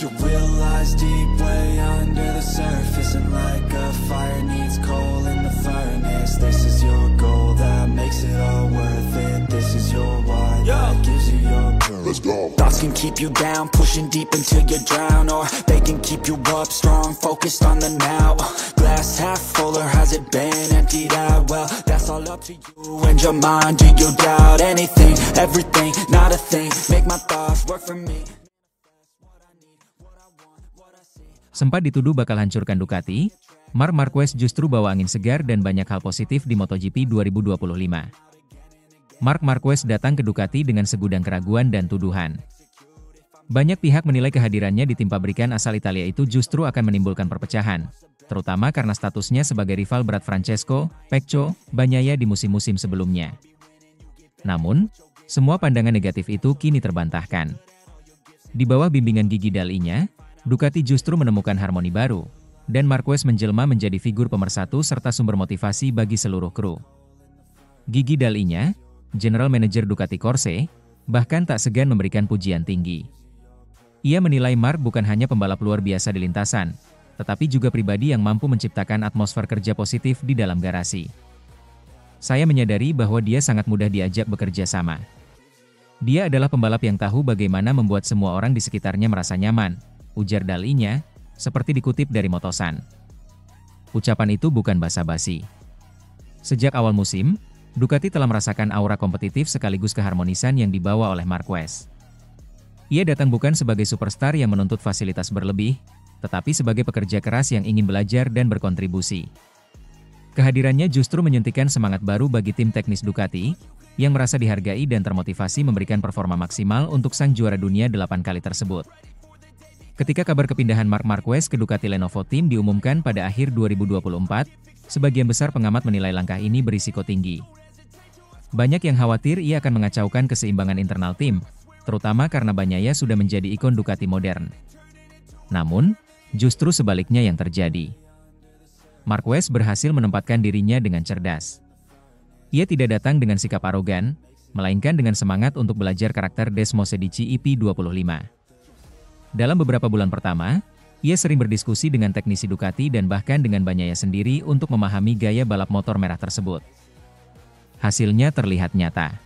You realize deep way under the surface, and like a fire needs coal in the furnace. This is your goal that makes it all worth it. This is your why that gives you your purpose. Let's go. Thoughts can keep you down, pushing deep until you drown, or they can keep you up strong, focused on the now. Glass half full, or has it been emptied out? Well, that's all up to you and your mind. Do you doubt anything, everything, not a thing? Make my thoughts work for me. Sempat dituduh bakal hancurkan Ducati, Marc Marquez justru bawa angin segar dan banyak hal positif di MotoGP 2025. Marc Marquez datang ke Ducati dengan segudang keraguan dan tuduhan. Banyak pihak menilai kehadirannya di tim pabrikan asal Italia itu justru akan menimbulkan perpecahan, terutama karena statusnya sebagai rival berat Francesco Pecco Bagnaia di musim-musim sebelumnya. Namun, semua pandangan negatif itu kini terbantahkan. Di bawah bimbingan Gigi Dall'Igna, Ducati justru menemukan harmoni baru, dan Marquez menjelma menjadi figur pemersatu serta sumber motivasi bagi seluruh kru. Gigi Dall'Igna, General Manager Ducati Corse, bahkan tak segan memberikan pujian tinggi. Ia menilai Marc bukan hanya pembalap luar biasa di lintasan, tetapi juga pribadi yang mampu menciptakan atmosfer kerja positif di dalam garasi. Saya menyadari bahwa dia sangat mudah diajak bekerja sama. Dia adalah pembalap yang tahu bagaimana membuat semua orang di sekitarnya merasa nyaman, ujar Dall'Igna, seperti dikutip dari Motosan. Ucapan itu bukan basa-basi. Sejak awal musim, Ducati telah merasakan aura kompetitif sekaligus keharmonisan yang dibawa oleh Marquez. Ia datang bukan sebagai superstar yang menuntut fasilitas berlebih, tetapi sebagai pekerja keras yang ingin belajar dan berkontribusi. Kehadirannya justru menyuntikkan semangat baru bagi tim teknis Ducati, yang merasa dihargai dan termotivasi memberikan performa maksimal untuk sang juara dunia 8 kali tersebut. Ketika kabar kepindahan Marc Marquez ke Ducati Lenovo Team diumumkan pada akhir 2024, sebagian besar pengamat menilai langkah ini berisiko tinggi. Banyak yang khawatir ia akan mengacaukan keseimbangan internal tim, terutama karena Bagnaia sudah menjadi ikon Ducati modern. Namun, justru sebaliknya yang terjadi. Marquez berhasil menempatkan dirinya dengan cerdas. Ia tidak datang dengan sikap arogan, melainkan dengan semangat untuk belajar karakter Desmosedici EP25. Dalam beberapa bulan pertama, ia sering berdiskusi dengan teknisi Ducati dan bahkan dengan Bagnaia sendiri untuk memahami gaya balap motor merah tersebut. Hasilnya terlihat nyata.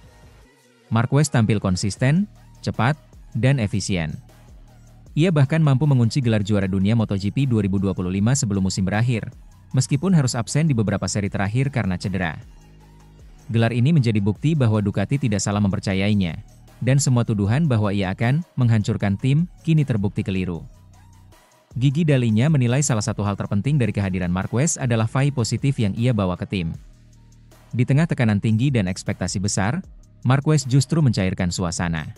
Marquez tampil konsisten, cepat, dan efisien. Ia bahkan mampu mengunci gelar juara dunia MotoGP 2025 sebelum musim berakhir, meskipun harus absen di beberapa seri terakhir karena cedera. Gelar ini menjadi bukti bahwa Ducati tidak salah mempercayainya, dan semua tuduhan bahwa ia akan menghancurkan tim kini terbukti keliru. Gigi Dall'Igna menilai salah satu hal terpenting dari kehadiran Marquez adalah vibe positif yang ia bawa ke tim. Di tengah tekanan tinggi dan ekspektasi besar, Marquez justru mencairkan suasana.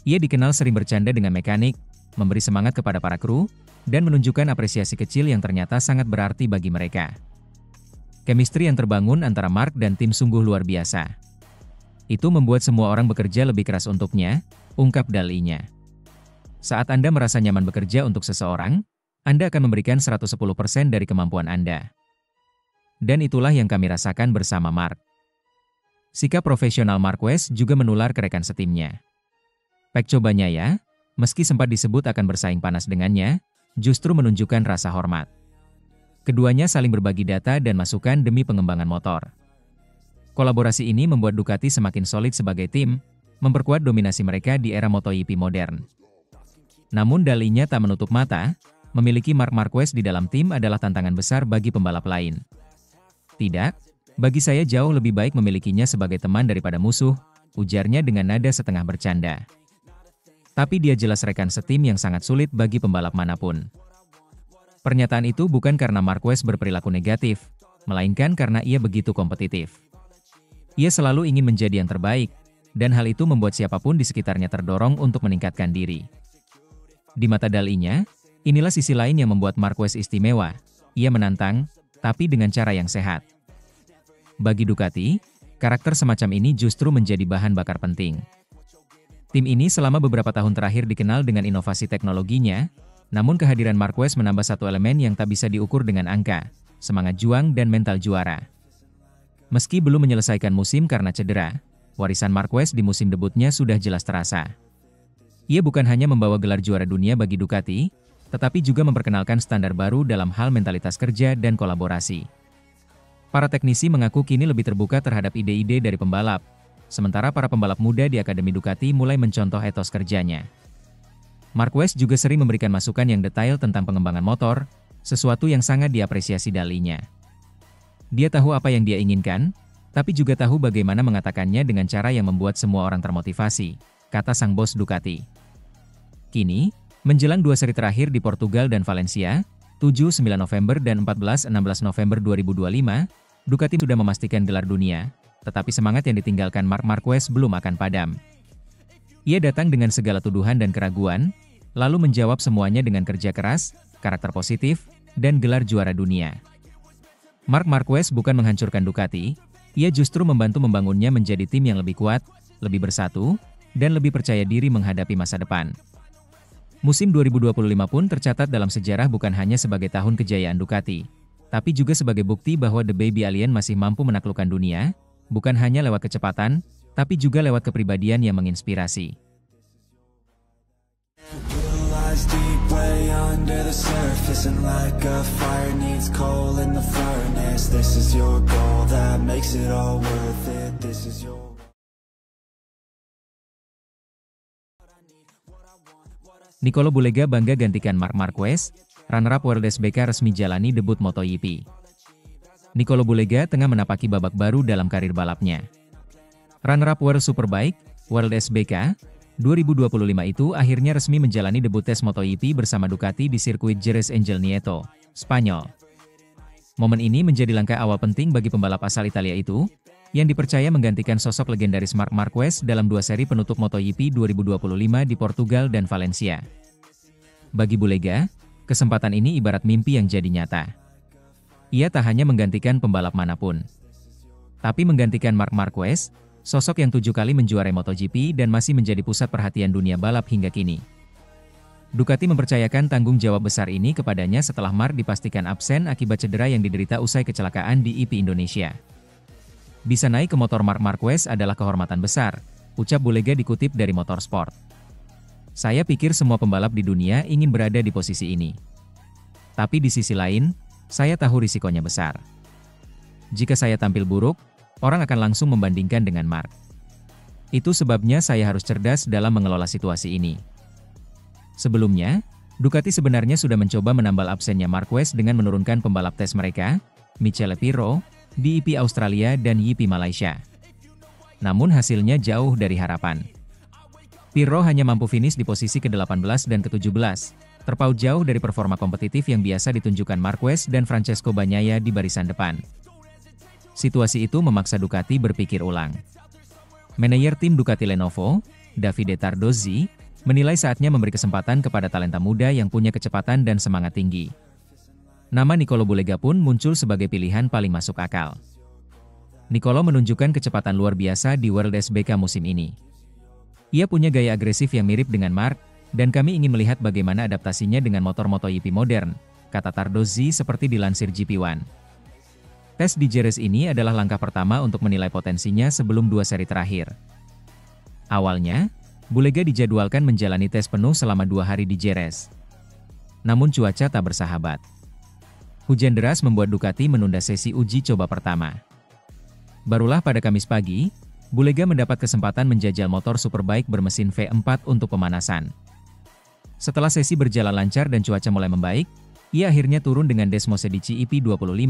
Ia dikenal sering bercanda dengan mekanik, memberi semangat kepada para kru, dan menunjukkan apresiasi kecil yang ternyata sangat berarti bagi mereka. Chemistry yang terbangun antara Marc dan tim sungguh luar biasa. Itu membuat semua orang bekerja lebih keras untuknya, ungkap Dall'Igna. Saat Anda merasa nyaman bekerja untuk seseorang, Anda akan memberikan 110% dari kemampuan Anda. Dan itulah yang kami rasakan bersama Marc. Sikap profesional Marquez juga menular ke rekan setimnya. Pecco Bagnaia, meski sempat disebut akan bersaing panas dengannya, justru menunjukkan rasa hormat. Keduanya saling berbagi data dan masukan demi pengembangan motor. Kolaborasi ini membuat Ducati semakin solid sebagai tim, memperkuat dominasi mereka di era MotoGP modern. Namun Dall'Igna tak menutup mata, memiliki Marc Marquez di dalam tim adalah tantangan besar bagi pembalap lain. Tidak, bagi saya jauh lebih baik memilikinya sebagai teman daripada musuh, ujarnya dengan nada setengah bercanda. Tapi dia jelas rekan setim yang sangat sulit bagi pembalap manapun. Pernyataan itu bukan karena Marquez berperilaku negatif, melainkan karena ia begitu kompetitif. Ia selalu ingin menjadi yang terbaik, dan hal itu membuat siapapun di sekitarnya terdorong untuk meningkatkan diri. Di mata Dall'Igna, inilah sisi lain yang membuat Marquez istimewa. Ia menantang, tapi dengan cara yang sehat. Bagi Ducati, karakter semacam ini justru menjadi bahan bakar penting. Tim ini selama beberapa tahun terakhir dikenal dengan inovasi teknologinya, namun kehadiran Marquez menambah satu elemen yang tak bisa diukur dengan angka, semangat juang dan mental juara. Meski belum menyelesaikan musim karena cedera, warisan Marquez di musim debutnya sudah jelas terasa. Ia bukan hanya membawa gelar juara dunia bagi Ducati, tetapi juga memperkenalkan standar baru dalam hal mentalitas kerja dan kolaborasi. Para teknisi mengaku kini lebih terbuka terhadap ide-ide dari pembalap, sementara para pembalap muda di Akademi Ducati mulai mencontoh etos kerjanya. Marquez juga sering memberikan masukan yang detail tentang pengembangan motor, sesuatu yang sangat diapresiasi dalinya. Dia tahu apa yang dia inginkan, tapi juga tahu bagaimana mengatakannya dengan cara yang membuat semua orang termotivasi, kata sang bos Ducati. Kini, menjelang 2 seri terakhir di Portugal dan Valencia, 7-9 November dan 14-16 November 2025, Ducati sudah memastikan gelar dunia, tetapi semangat yang ditinggalkan Marc Marquez belum akan padam. Ia datang dengan segala tuduhan dan keraguan, lalu menjawab semuanya dengan kerja keras, karakter positif, dan gelar juara dunia. Marc Marquez bukan menghancurkan Ducati, ia justru membantu membangunnya menjadi tim yang lebih kuat, lebih bersatu, dan lebih percaya diri menghadapi masa depan. Musim 2025 pun tercatat dalam sejarah bukan hanya sebagai tahun kejayaan Ducati, tapi juga sebagai bukti bahwa The Baby Alien masih mampu menaklukkan dunia, bukan hanya lewat kecepatan, tapi juga lewat kepribadian yang menginspirasi. Deep way under the surface, and like a fire needs coal in the furnace. This is your goal that makes it all worth it. This is your Nicolo Bulega bangga gantikan Marc Marquez, runner-up World SBK resmi jalani debut MotoGP. Nicolo Bulega tengah menapaki babak baru dalam karir balapnya. Runner-up World Superbike, World SBK, 2025 itu akhirnya resmi menjalani debut tes MotoGP bersama Ducati di sirkuit Jerez Angel Nieto, Spanyol. Momen ini menjadi langkah awal penting bagi pembalap asal Italia itu, yang dipercaya menggantikan sosok legendaris Marc Marquez dalam 2 seri penutup MotoGP 2025 di Portugal dan Valencia. Bagi Bulega, kesempatan ini ibarat mimpi yang jadi nyata. Ia tak hanya menggantikan pembalap manapun, tapi menggantikan Marc Marquez, sosok yang 7 kali menjuarai MotoGP dan masih menjadi pusat perhatian dunia balap hingga kini. Ducati mempercayakan tanggung jawab besar ini kepadanya setelah Marc dipastikan absen akibat cedera yang diderita usai kecelakaan di IP Indonesia. Bisa naik ke motor Marc Marquez adalah kehormatan besar, ucap Bulega dikutip dari Motorsport. Saya pikir semua pembalap di dunia ingin berada di posisi ini. Tapi di sisi lain, saya tahu risikonya besar. Jika saya tampil buruk, orang akan langsung membandingkan dengan Marc. Itu sebabnya saya harus cerdas dalam mengelola situasi ini. Sebelumnya, Ducati sebenarnya sudah mencoba menambal absennya Marquez dengan menurunkan pembalap tes mereka, Michele Pirro, di IP Australia dan YP Malaysia. Namun hasilnya jauh dari harapan. Pirro hanya mampu finish di posisi ke-18 dan ke-17, terpaut jauh dari performa kompetitif yang biasa ditunjukkan Marquez dan Francesco Bagnaia di barisan depan. Situasi itu memaksa Ducati berpikir ulang. Manajer tim Ducati Lenovo, Davide Tardozzi, menilai saatnya memberi kesempatan kepada talenta muda yang punya kecepatan dan semangat tinggi. Nama Nicolo Bulega pun muncul sebagai pilihan paling masuk akal. Nicolo menunjukkan kecepatan luar biasa di World SBK musim ini. Ia punya gaya agresif yang mirip dengan Marc, dan kami ingin melihat bagaimana adaptasinya dengan motor MotoGP modern, kata Tardozzi seperti dilansir GP1. Tes di Jerez ini adalah langkah pertama untuk menilai potensinya sebelum 2 seri terakhir. Awalnya, Bulega dijadwalkan menjalani tes penuh selama 2 hari di Jerez. Namun cuaca tak bersahabat. Hujan deras membuat Ducati menunda sesi uji coba pertama. Barulah pada Kamis pagi, Bulega mendapat kesempatan menjajal motor Superbike bermesin V4 untuk pemanasan. Setelah sesi berjalan lancar dan cuaca mulai membaik, ia akhirnya turun dengan Desmosedici IP25,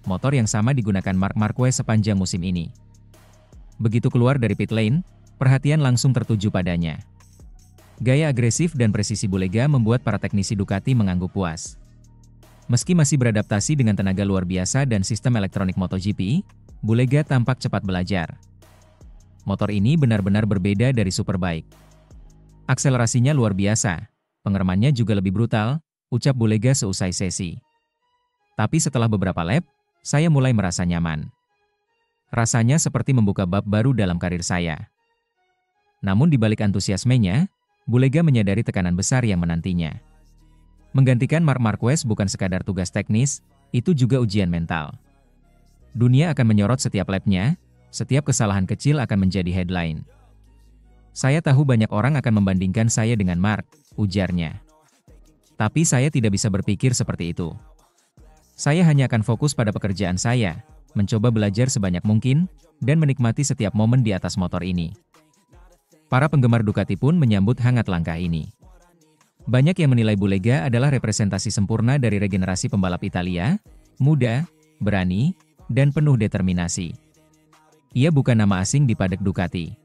motor yang sama digunakan Marc Marquez sepanjang musim ini. Begitu keluar dari pit lane, perhatian langsung tertuju padanya. Gaya agresif dan presisi Bulega membuat para teknisi Ducati mengangguk puas. Meski masih beradaptasi dengan tenaga luar biasa dan sistem elektronik MotoGP, Bulega tampak cepat belajar. Motor ini benar-benar berbeda dari Superbike. Akselerasinya luar biasa, pengeremannya juga lebih brutal, ucap Bulega seusai sesi. Tapi setelah beberapa lap, saya mulai merasa nyaman. Rasanya seperti membuka bab baru dalam karir saya. Namun di balik antusiasmenya, Bulega menyadari tekanan besar yang menantinya. Menggantikan Marc Marquez bukan sekadar tugas teknis, itu juga ujian mental. Dunia akan menyorot setiap lapnya, setiap kesalahan kecil akan menjadi headline. Saya tahu banyak orang akan membandingkan saya dengan Mark, ujarnya. Tapi saya tidak bisa berpikir seperti itu. Saya hanya akan fokus pada pekerjaan saya, mencoba belajar sebanyak mungkin, dan menikmati setiap momen di atas motor ini. Para penggemar Ducati pun menyambut hangat langkah ini. Banyak yang menilai Bulega adalah representasi sempurna dari regenerasi pembalap Italia, muda, berani, dan penuh determinasi. Ia bukan nama asing di padek Ducati.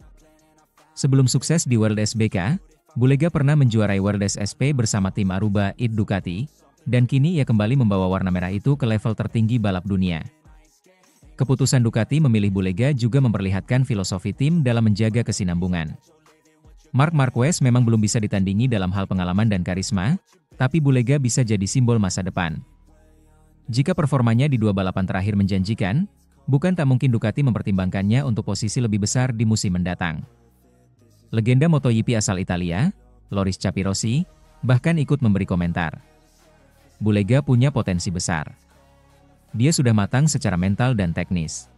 Sebelum sukses di World SBK, Bulega pernah menjuarai World SSP bersama tim Aruba IT Ducati, dan kini ia kembali membawa warna merah itu ke level tertinggi balap dunia. Keputusan Ducati memilih Bulega juga memperlihatkan filosofi tim dalam menjaga kesinambungan. Marc Marquez memang belum bisa ditandingi dalam hal pengalaman dan karisma, tapi Bulega bisa jadi simbol masa depan. Jika performanya di dua balapan terakhir menjanjikan, bukan tak mungkin Ducati mempertimbangkannya untuk posisi lebih besar di musim mendatang. Legenda MotoGP asal Italia, Loris Capirossi, bahkan ikut memberi komentar. Bulega punya potensi besar. Dia sudah matang secara mental dan teknis.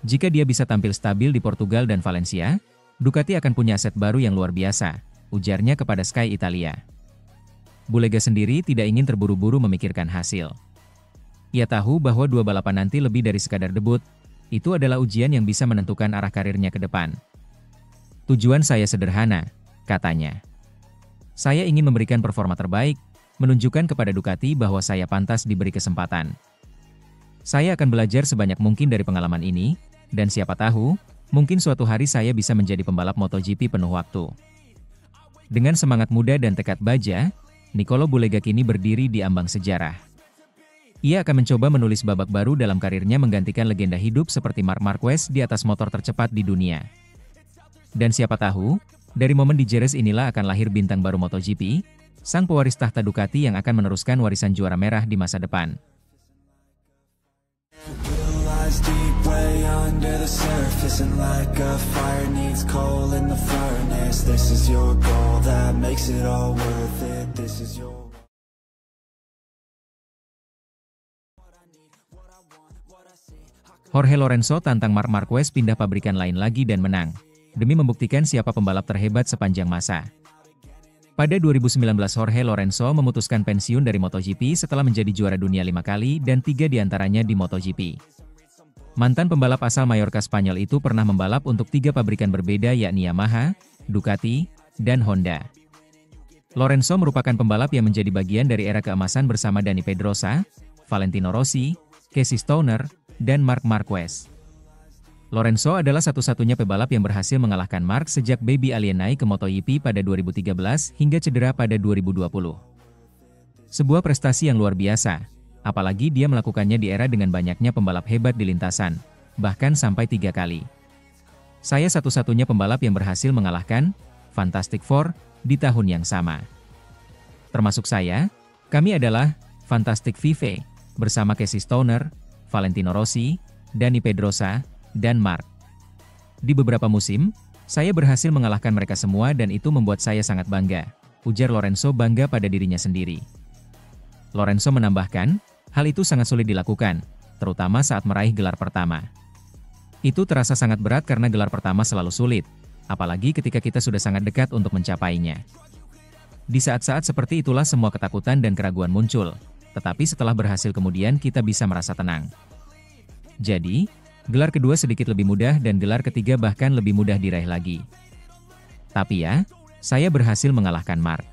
Jika dia bisa tampil stabil di Portugal dan Valencia, Ducati akan punya aset baru yang luar biasa, ujarnya kepada Sky Italia. Bulega sendiri tidak ingin terburu-buru memikirkan hasil. Ia tahu bahwa dua balapan nanti lebih dari sekadar debut, itu adalah ujian yang bisa menentukan arah karirnya ke depan. Tujuan saya sederhana, katanya. Saya ingin memberikan performa terbaik, menunjukkan kepada Ducati bahwa saya pantas diberi kesempatan. Saya akan belajar sebanyak mungkin dari pengalaman ini, dan siapa tahu, mungkin suatu hari saya bisa menjadi pembalap MotoGP penuh waktu. Dengan semangat muda dan tekad baja, Nicolo Bulega kini berdiri di ambang sejarah. Ia akan mencoba menulis babak baru dalam karirnya menggantikan legenda hidup seperti Marc Marquez di atas motor tercepat di dunia. Dan siapa tahu, dari momen di Jerez inilah akan lahir bintang baru MotoGP, sang pewaris tahta Ducati yang akan meneruskan warisan juara merah di masa depan. Deep way under the surface, and like a fire needs coal in the furnace. This is your goal that makes it all worth it. This is your Jorge Lorenzo tantang Marc Marquez pindah pabrikan lain lagi dan menang, demi membuktikan siapa pembalap terhebat sepanjang masa. Pada 2019 Jorge Lorenzo memutuskan pensiun dari MotoGP setelah menjadi juara dunia 5 kali dan 3 diantaranya di MotoGP. Mantan pembalap asal Mallorca Spanyol itu pernah membalap untuk 3 pabrikan berbeda yakni Yamaha, Ducati, dan Honda. Lorenzo merupakan pembalap yang menjadi bagian dari era keemasan bersama Dani Pedrosa, Valentino Rossi, Casey Stoner, dan Marc Marquez. Lorenzo adalah satu-satunya pebalap yang berhasil mengalahkan Marc sejak Baby Alien naik ke MotoGP pada 2013 hingga cedera pada 2020. Sebuah prestasi yang luar biasa. Apalagi dia melakukannya di era dengan banyaknya pembalap hebat di lintasan, bahkan sampai 3 kali. Saya satu-satunya pembalap yang berhasil mengalahkan Fantastic Four di tahun yang sama. Termasuk saya, kami adalah Fantastic Five, bersama Casey Stoner, Valentino Rossi, Dani Pedrosa, dan Marc. Di beberapa musim, saya berhasil mengalahkan mereka semua dan itu membuat saya sangat bangga, ujar Lorenzo bangga pada dirinya sendiri. Lorenzo menambahkan, hal itu sangat sulit dilakukan, terutama saat meraih gelar pertama. Itu terasa sangat berat karena gelar pertama selalu sulit, apalagi ketika kita sudah sangat dekat untuk mencapainya. Di saat-saat seperti itulah semua ketakutan dan keraguan muncul, tetapi setelah berhasil kemudian kita bisa merasa tenang. Jadi, gelar kedua sedikit lebih mudah dan gelar ketiga bahkan lebih mudah diraih lagi. Tapi ya, saya berhasil mengalahkan Marc.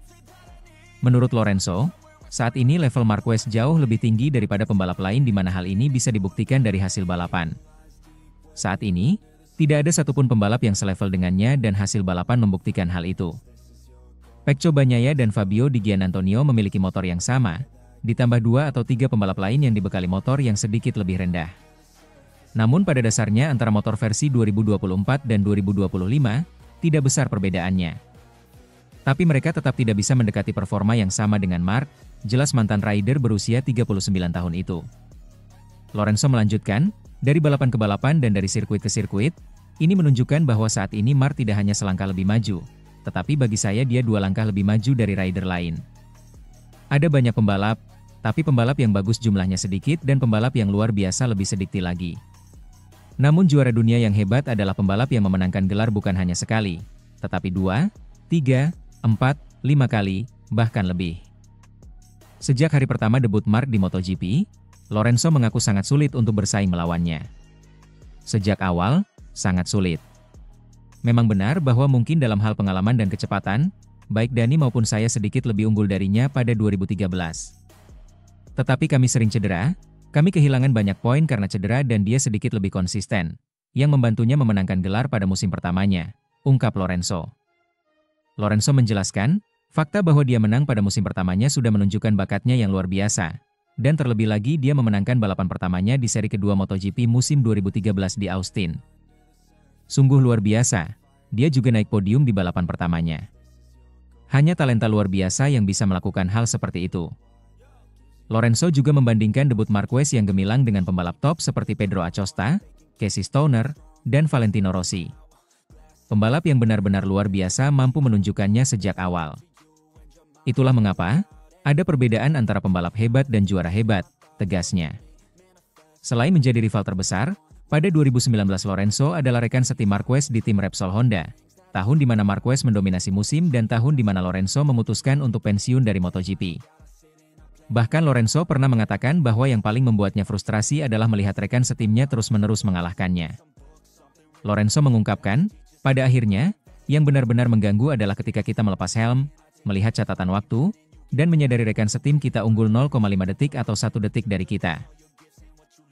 Menurut Lorenzo, saat ini level Marquez jauh lebih tinggi daripada pembalap lain di mana hal ini bisa dibuktikan dari hasil balapan. Saat ini, tidak ada satupun pembalap yang selevel dengannya dan hasil balapan membuktikan hal itu. Pecco Bagnaia dan Fabio Di Giannantonio memiliki motor yang sama, ditambah 2 atau 3 pembalap lain yang dibekali motor yang sedikit lebih rendah. Namun pada dasarnya antara motor versi 2024 dan 2025, tidak besar perbedaannya. Tapi mereka tetap tidak bisa mendekati performa yang sama dengan Marc, jelas mantan rider berusia 39 tahun itu. Lorenzo melanjutkan, dari balapan ke balapan dan dari sirkuit ke sirkuit, ini menunjukkan bahwa saat ini Marc tidak hanya selangkah lebih maju, tetapi bagi saya dia 2 langkah lebih maju dari rider lain. Ada banyak pembalap, tapi pembalap yang bagus jumlahnya sedikit dan pembalap yang luar biasa lebih sedikit lagi. Namun juara dunia yang hebat adalah pembalap yang memenangkan gelar bukan hanya sekali, tetapi 2, 3, 4, 5 kali, bahkan lebih. Sejak hari pertama debut Mark di MotoGP, Lorenzo mengaku sangat sulit untuk bersaing melawannya. Sejak awal, sangat sulit. Memang benar bahwa mungkin dalam hal pengalaman dan kecepatan, baik Dani maupun saya sedikit lebih unggul darinya pada 2013. Tetapi kami sering cedera, kami kehilangan banyak poin karena cedera dan dia sedikit lebih konsisten, yang membantunya memenangkan gelar pada musim pertamanya, ungkap Lorenzo. Lorenzo menjelaskan, fakta bahwa dia menang pada musim pertamanya sudah menunjukkan bakatnya yang luar biasa, dan terlebih lagi dia memenangkan balapan pertamanya di seri kedua MotoGP musim 2013 di Austin. Sungguh luar biasa, dia juga naik podium di balapan pertamanya. Hanya talenta luar biasa yang bisa melakukan hal seperti itu. Lorenzo juga membandingkan debut Marquez yang gemilang dengan pembalap top seperti Pedro Acosta, Casey Stoner, dan Valentino Rossi. Pembalap yang benar-benar luar biasa mampu menunjukkannya sejak awal. Itulah mengapa ada perbedaan antara pembalap hebat dan juara hebat, tegasnya. Selain menjadi rival terbesar, pada 2019 Lorenzo adalah rekan setim Marquez di tim Repsol Honda, tahun di mana Marquez mendominasi musim dan tahun di mana Lorenzo memutuskan untuk pensiun dari MotoGP. Bahkan Lorenzo pernah mengatakan bahwa yang paling membuatnya frustrasi adalah melihat rekan setimnya terus-menerus mengalahkannya. Lorenzo mengungkapkan, pada akhirnya, yang benar-benar mengganggu adalah ketika kita melepas helm, melihat catatan waktu, dan menyadari rekan setim kita unggul 0,5 detik atau 1 detik dari kita.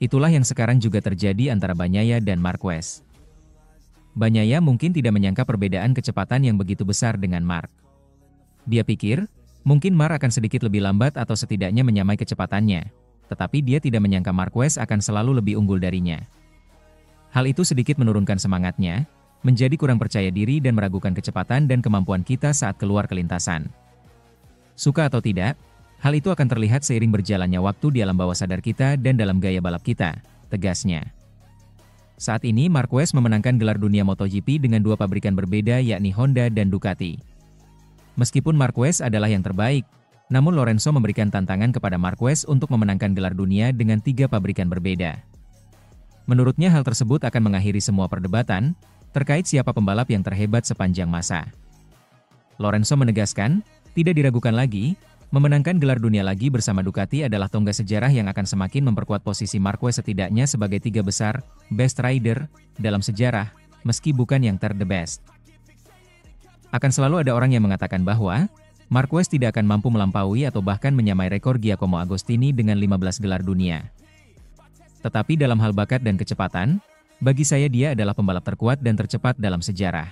Itulah yang sekarang juga terjadi antara Bagnaia dan Marquez. Bagnaia mungkin tidak menyangka perbedaan kecepatan yang begitu besar dengan Mark. Dia pikir, mungkin Mark akan sedikit lebih lambat atau setidaknya menyamai kecepatannya, tetapi dia tidak menyangka Marquez akan selalu lebih unggul darinya. Hal itu sedikit menurunkan semangatnya, menjadi kurang percaya diri dan meragukan kecepatan dan kemampuan kita saat keluar ke lintasan. Suka atau tidak, hal itu akan terlihat seiring berjalannya waktu di alam bawah sadar kita dan dalam gaya balap kita, tegasnya. Saat ini Marquez memenangkan gelar dunia MotoGP dengan 2 pabrikan berbeda yakni Honda dan Ducati. Meskipun Marquez adalah yang terbaik, namun Lorenzo memberikan tantangan kepada Marquez untuk memenangkan gelar dunia dengan 3 pabrikan berbeda. Menurutnya hal tersebut akan mengakhiri semua perdebatan terkait siapa pembalap yang terhebat sepanjang masa. Lorenzo menegaskan, tidak diragukan lagi, memenangkan gelar dunia lagi bersama Ducati adalah tonggak sejarah yang akan semakin memperkuat posisi Marquez setidaknya sebagai 3 besar, best rider, dalam sejarah, meski bukan yang the best. Akan selalu ada orang yang mengatakan bahwa, Marquez tidak akan mampu melampaui atau bahkan menyamai rekor Giacomo Agostini dengan 15 gelar dunia. Tetapi dalam hal bakat dan kecepatan, bagi saya dia adalah pembalap terkuat dan tercepat dalam sejarah.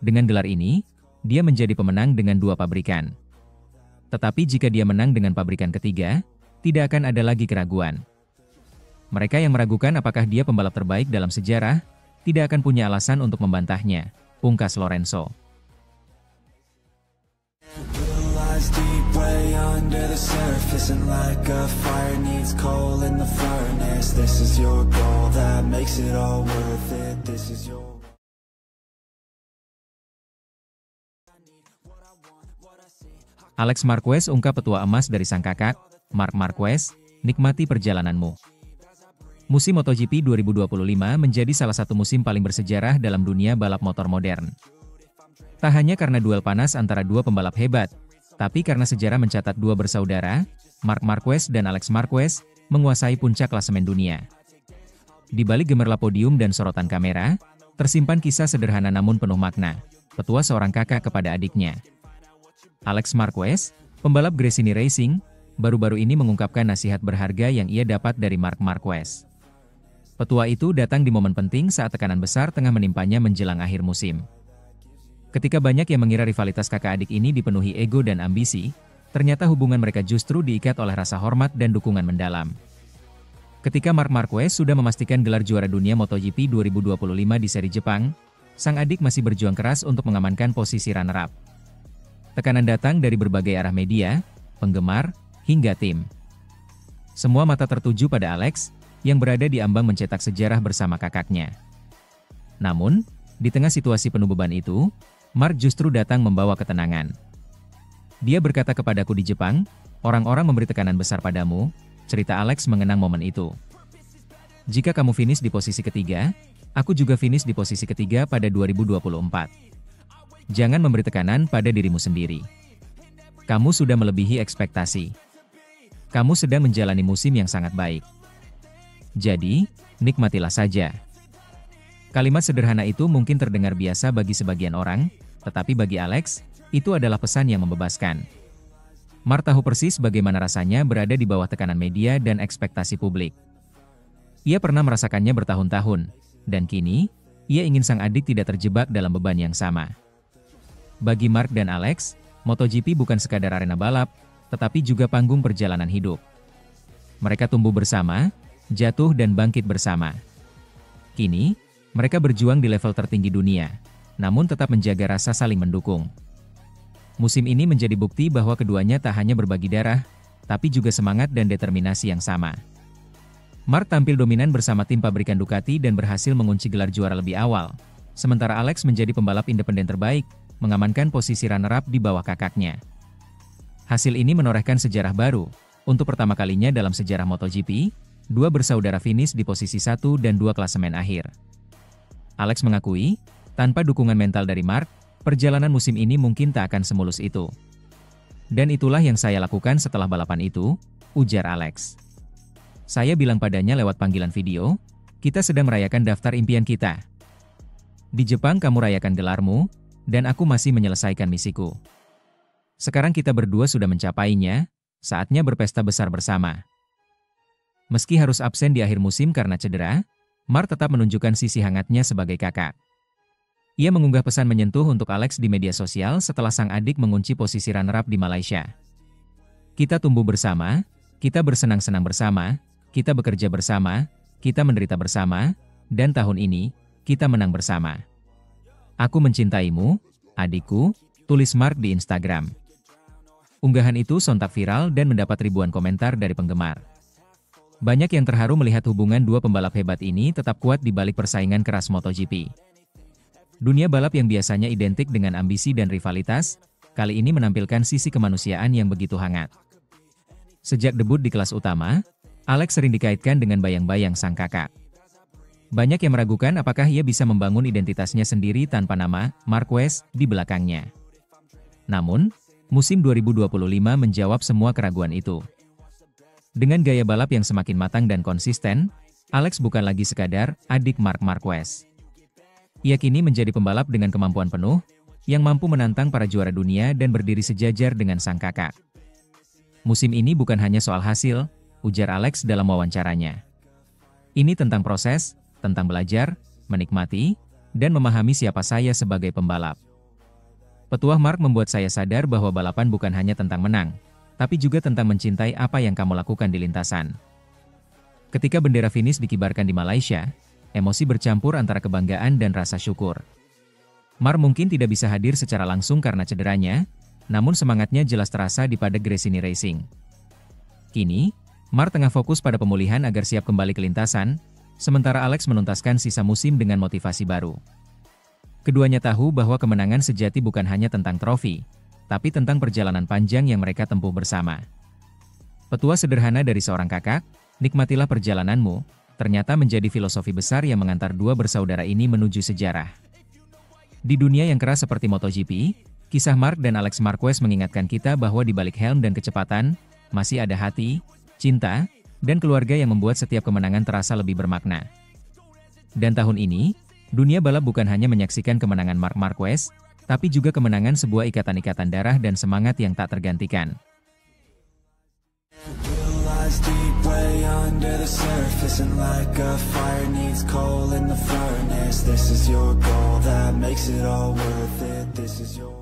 Dengan gelar ini, dia menjadi pemenang dengan 2 pabrikan. Tetapi jika dia menang dengan pabrikan ketiga, tidak akan ada lagi keraguan. Mereka yang meragukan apakah dia pembalap terbaik dalam sejarah, tidak akan punya alasan untuk membantahnya, pungkas Lorenzo. Deep way under the surface, and like a fire needs coal in the furnace. This is your goal that makes it all worth it. This is your Alex Marquez ungkap petua emas dari sang kakak, Marc Marquez, nikmati perjalananmu. Musim MotoGP 2025 menjadi salah satu musim paling bersejarah dalam dunia balap motor modern. Tak hanya karena duel panas antara 2 pembalap hebat, tapi karena sejarah mencatat 2 bersaudara, Marc Marquez dan Alex Marquez, menguasai puncak klasemen dunia. Di balik gemerlap podium dan sorotan kamera, tersimpan kisah sederhana namun penuh makna, petua seorang kakak kepada adiknya. Alex Marquez, pembalap Gresini Racing, baru-baru ini mengungkapkan nasihat berharga yang ia dapat dari Marc Marquez. Petua itu datang di momen penting saat tekanan besar tengah menimpanya menjelang akhir musim. Ketika banyak yang mengira rivalitas kakak adik ini dipenuhi ego dan ambisi, ternyata hubungan mereka justru diikat oleh rasa hormat dan dukungan mendalam. Ketika Marc Marquez sudah memastikan gelar juara dunia MotoGP 2025 di seri Jepang, sang adik masih berjuang keras untuk mengamankan posisi runner-up. Tekanan datang dari berbagai arah media, penggemar, hingga tim. Semua mata tertuju pada Alex, yang berada di ambang mencetak sejarah bersama kakaknya. Namun, di tengah situasi penuh beban itu, Marc justru datang membawa ketenangan. Dia berkata kepadaku di Jepang, orang-orang memberi tekanan besar padamu, cerita Alex mengenang momen itu. Jika kamu finish di posisi ketiga, aku juga finish di posisi ketiga pada 2024. Jangan memberi tekanan pada dirimu sendiri. Kamu sudah melebihi ekspektasi. Kamu sedang menjalani musim yang sangat baik. Jadi, nikmatilah saja. Kalimat sederhana itu mungkin terdengar biasa bagi sebagian orang, tetapi bagi Alex, itu adalah pesan yang membebaskan. Mark tahu persis bagaimana rasanya berada di bawah tekanan media dan ekspektasi publik. Ia pernah merasakannya bertahun-tahun, dan kini, ia ingin sang adik tidak terjebak dalam beban yang sama. Bagi Mark dan Alex, MotoGP bukan sekadar arena balap, tetapi juga panggung perjalanan hidup. Mereka tumbuh bersama, jatuh dan bangkit bersama. Kini, mereka berjuang di level tertinggi dunia, namun tetap menjaga rasa saling mendukung. Musim ini menjadi bukti bahwa keduanya tak hanya berbagi darah, tapi juga semangat dan determinasi yang sama. Mark tampil dominan bersama tim pabrikan Ducati dan berhasil mengunci gelar juara lebih awal, sementara Alex menjadi pembalap independen terbaik, mengamankan posisi runner-up di bawah kakaknya. Hasil ini menorehkan sejarah baru. Untuk pertama kalinya dalam sejarah MotoGP, dua bersaudara finish di posisi 1 dan 2 klasemen akhir. Alex mengakui, tanpa dukungan mental dari Mark, perjalanan musim ini mungkin tak akan semulus itu. Dan itulah yang saya lakukan setelah balapan itu, ujar Alex. Saya bilang padanya lewat panggilan video, kita sedang merayakan daftar impian kita. Di Jepang kamu rayakan gelarmu, dan aku masih menyelesaikan misiku. Sekarang kita berdua sudah mencapainya, saatnya berpesta besar bersama. Meski harus absen di akhir musim karena cedera, Mark tetap menunjukkan sisi hangatnya sebagai kakak. Ia mengunggah pesan menyentuh untuk Alex di media sosial setelah sang adik mengunci posisi runner-up di Malaysia. Kita tumbuh bersama, kita bersenang-senang bersama, kita bekerja bersama, kita menderita bersama, dan tahun ini, kita menang bersama. Aku mencintaimu, adikku, tulis Mark di Instagram. Unggahan itu sontak viral dan mendapat ribuan komentar dari penggemar. Banyak yang terharu melihat hubungan dua pembalap hebat ini tetap kuat di balik persaingan keras MotoGP. Dunia balap yang biasanya identik dengan ambisi dan rivalitas, kali ini menampilkan sisi kemanusiaan yang begitu hangat. Sejak debut di kelas utama, Alex sering dikaitkan dengan bayang-bayang sang kakak. Banyak yang meragukan apakah ia bisa membangun identitasnya sendiri tanpa nama Marquez di belakangnya. Namun, musim 2025 menjawab semua keraguan itu. Dengan gaya balap yang semakin matang dan konsisten, Alex bukan lagi sekadar adik Marc Marquez. Ia kini menjadi pembalap dengan kemampuan penuh, yang mampu menantang para juara dunia dan berdiri sejajar dengan sang kakak. Musim ini bukan hanya soal hasil, ujar Alex dalam wawancaranya. Ini tentang proses, tentang belajar, menikmati, dan memahami siapa saya sebagai pembalap. Petuah Mark membuat saya sadar bahwa balapan bukan hanya tentang menang, tapi juga tentang mencintai apa yang kamu lakukan di lintasan. Ketika bendera finish dikibarkan di Malaysia, emosi bercampur antara kebanggaan dan rasa syukur. Mark mungkin tidak bisa hadir secara langsung karena cederanya, namun semangatnya jelas terasa di padang Gresini Racing. Kini, Mark tengah fokus pada pemulihan agar siap kembali ke lintasan, sementara Alex menuntaskan sisa musim dengan motivasi baru. Keduanya tahu bahwa kemenangan sejati bukan hanya tentang trofi, tapi tentang perjalanan panjang yang mereka tempuh bersama. Petua sederhana dari seorang kakak, nikmatilah perjalananmu, ternyata menjadi filosofi besar yang mengantar dua bersaudara ini menuju sejarah. Di dunia yang keras seperti MotoGP, kisah Mark dan Alex Marquez mengingatkan kita bahwa di balik helm dan kecepatan, masih ada hati, cinta, dan keluarga yang membuat setiap kemenangan terasa lebih bermakna. Dan tahun ini, dunia balap bukan hanya menyaksikan kemenangan Marc Marquez, tapi juga kemenangan sebuah ikatan-ikatan darah dan semangat yang tak tergantikan. This is your goal that makes it all worth it. This is your